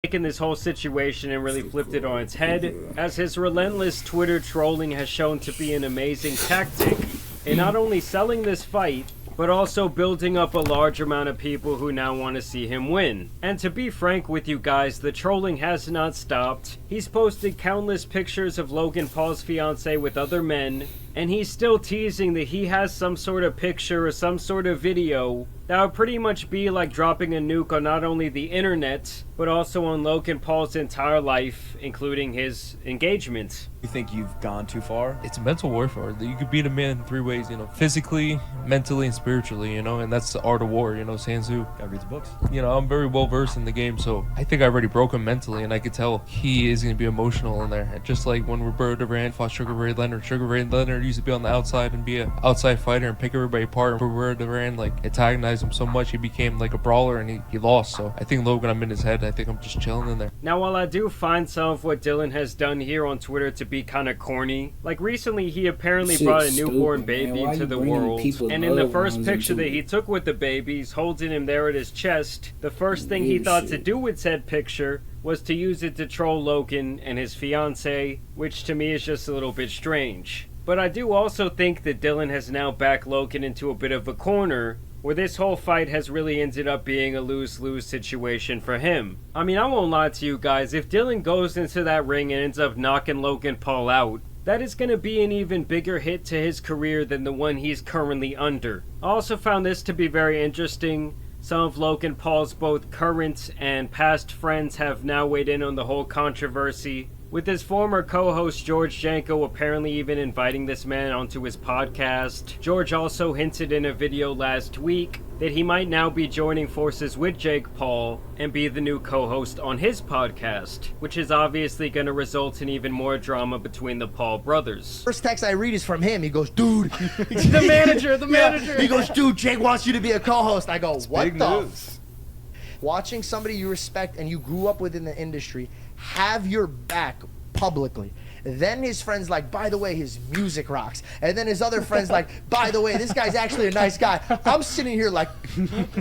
taken this whole situation and really flipped it on its head, as his relentless Twitter trolling has shown to be an amazing tactic in not only selling this fight, but also building up a large amount of people who now want to see him win. And to be frank with you guys, the trolling has not stopped. He's posted countless pictures of Logan Paul's fiance with other men, and he's still teasing that he has some sort of picture or some sort of video that would pretty much be like dropping a nuke on not only the internet, but also on Logan Paul's entire life, including his engagement. You think you've gone too far? It's mental warfare. You could beat a man in 3 ways, physically, mentally, and spiritually, and that's the art of war, Sun Tzu. Gotta read the books. I'm very well versed in the game, so I think I already broke him mentally, and I could tell he is going to be emotional in there. Just like when Roberto Duran fought Sugar Ray Leonard. Sugar Ray Leonard used to be on the outside and be an outside fighter and pick everybody apart. And Roberto Duran antagonized him so much he became like a brawler, and he lost. So I think Logan, I'm in his head. I think I'm just chilling in there. Now, while I do find some of what Dylan has done here on Twitter to be kind of corny, like recently he apparently brought a newborn baby into the world, and in the first picture that he took with the baby, he's holding him there at his chest. The first thing he thought to do with said picture was to use it to troll Logan and his fiance, which to me is just a little bit strange. But I do also think that Dylan has now backed Logan into a bit of a corner, where this whole fight has really ended up being a lose-lose situation for him. I mean, I won't lie to you guys, if Dylan goes into that ring and ends up knocking Logan Paul out, that is going to be an even bigger hit to his career than the one he's currently under. I also found this to be very interesting. Some of Logan Paul's both current and past friends have now weighed in on the whole controversy, with his former co-host George Janko apparently even inviting this man onto his podcast. George also hinted in a video last week that he might now be joining forces with Jake Paul and be the new co-host on his podcast, which is obviously going to result in even more drama between the Paul brothers. First text I read is from him. He goes, dude. the manager. Yeah. He goes, dude, Jake wants you to be a co-host. I go, what big the? News. Watching somebody you respect and you grew up with in the industry have your back publicly. Then his friends like, by the way, his music rocks. And then his other friends like, by the way, this guy's actually a nice guy. I'm sitting here like,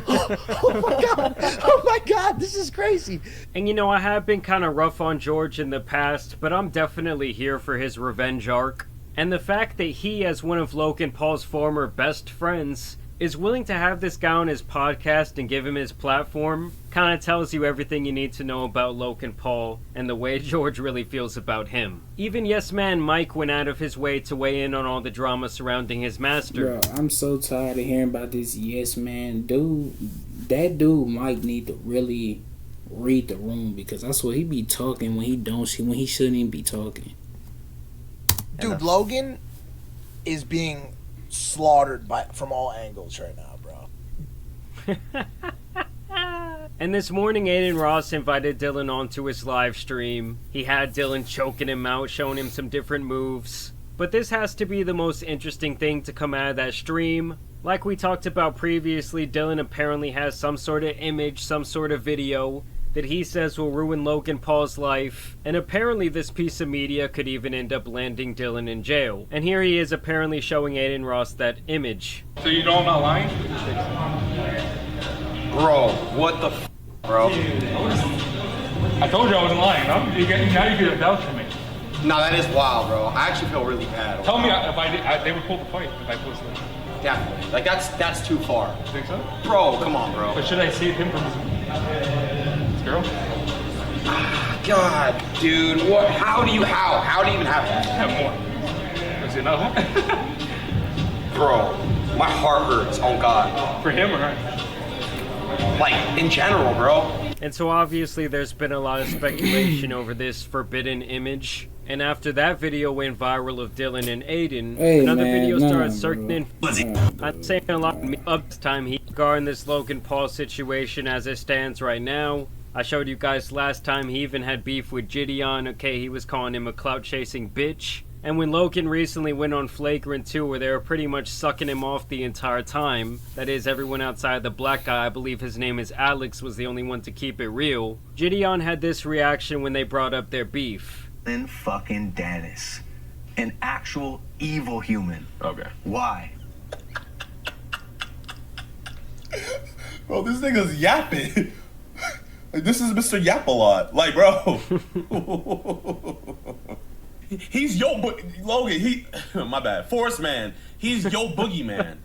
oh my God, this is crazy. And I have been kind of rough on George in the past, but I'm definitely here for his revenge arc. And the fact that he, as one of Logan Paul's former best friends, is willing to have this guy on his podcast and give him his platform kind of tells you everything you need to know about Logan Paul and the way George really feels about him. Even Yes Man Mike went out of his way to weigh in on all the drama surrounding his master. Bro, I'm so tired of hearing about this Yes Man dude. That dude Mike need to really read the room, because I swear he be talking when he shouldn't even be talking. Dude, Logan is being slaughtered from all angles right now, bro. And this morning, Aiden Ross invited Dylan onto his live stream. He had Dylan choking him out, showing him some different moves. But this has to be the most interesting thing to come out of that stream. Like we talked about previously, Dylan apparently has some sort of image, some sort of video that he says will ruin Logan Paul's life, and apparently this piece of media could even end up landing Dylan in jail. And here he is apparently showing Aiden Ross that image. So you know I'm not lying? Bro, what the bro? I told you I wasn't lying. Now you get a vouch for me. No, that is wild, bro. I actually feel really bad. Tell me if I did, they would pull the fight if I posted it. Definitely. Like, that's too far. You think so? Bro, come on, bro. But should I save him from his girl? God, dude. What? How do you even have that? Have more. Is it another one? Bro, my heart hurts. Oh, God. For him or her? Like, in general, bro. And so obviously there's been a lot of speculation over this forbidden image. And after that video went viral of Dylan and Aiden, another video started circulating. I'm saying a lot up this time he regarding this Logan Paul situation as it stands right now. I showed you guys last time he even had beef with Gideon. Okay, he was calling him a clout-chasing bitch. And when Logan recently went on Flagrant 2, where they were pretty much sucking him off the entire time, that is, everyone outside the black guy, I believe his name is Alex, was the only one to keep it real, Gideon had this reaction when they brought up their beef. Fucking Dennis. An actual evil human. Okay. Why? Bro, this nigga's yapping. Like, this is Mr. Yap a lot. Like, bro. He's yo Logan. My bad. Forest Man. He's yo boogeyman.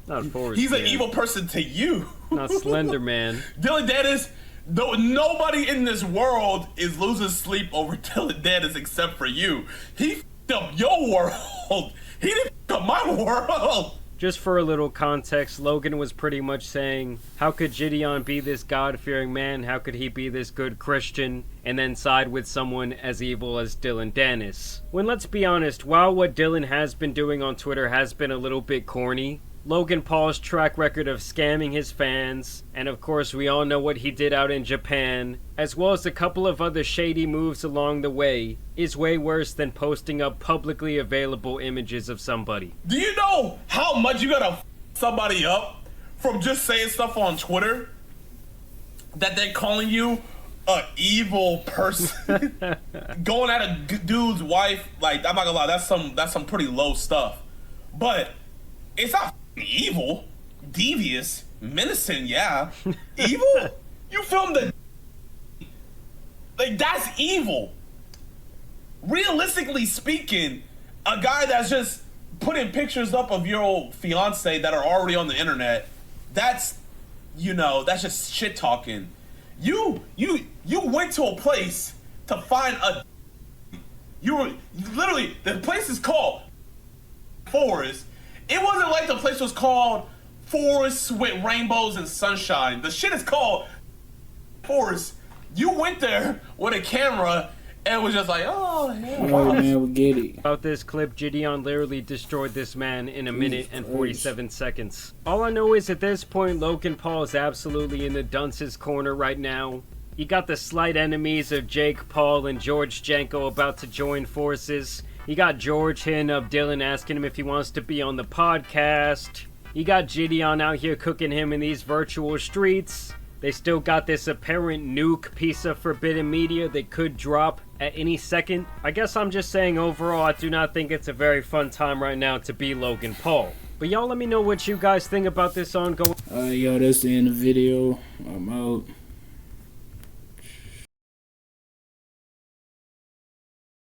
Not Forest. He's an evil person to you. Not Slender Man. Dylan Dennis. Though nobody in this world is losing sleep over Dylan Dennis except for you. He f***ed up your world. He didn't f*** up my world. Just for a little context, Logan was pretty much saying, how could Gideon be this God-fearing man? How could he be this good Christian? And then side with someone as evil as Dylan Dennis. When let's be honest, while what Dylan has been doing on Twitter has been a little bit corny, Logan Paul's track record of scamming his fans, and of course we all know what he did out in Japan, as well as a couple of other shady moves along the way, is way worse than posting up publicly available images of somebody. Do you know how much you gotta f*** somebody up from just saying stuff on Twitter? That they're calling you a evil person? Going at a dude's wife, like, I'm not gonna lie, that's some pretty low stuff. But it's not evil, devious, menacing, yeah. Evil? You filmed the... Like, that's evil. Realistically speaking, a guy that's just putting pictures up of your old fiance that are already on the internet, that's, you know, that's just shit talking. You went to a place to find a... You were... Literally, the place is called Forest. It wasn't like the place was called Forest with Rainbows and Sunshine. The shit is called Forest. You went there with a camera and was just like, oh, yeah. Oh, man, we get it. About this clip, Gideon literally destroyed this man in a minute and 47 seconds. All I know is at this point, Logan Paul is absolutely in the dunce's corner right now. You got the slight enemies of Jake Paul and George Janko about to join forces. You got George hitting up Dylan asking him if he wants to be on the podcast. You got Gideon out here cooking him in these virtual streets. They still got this apparent nuke piece of forbidden media that could drop at any second. I guess I'm just saying overall I do not think it's a very fun time right now to be Logan Paul. But y'all let me know what you guys think about this ongoing. Yo, that's the end of the video. I'm out.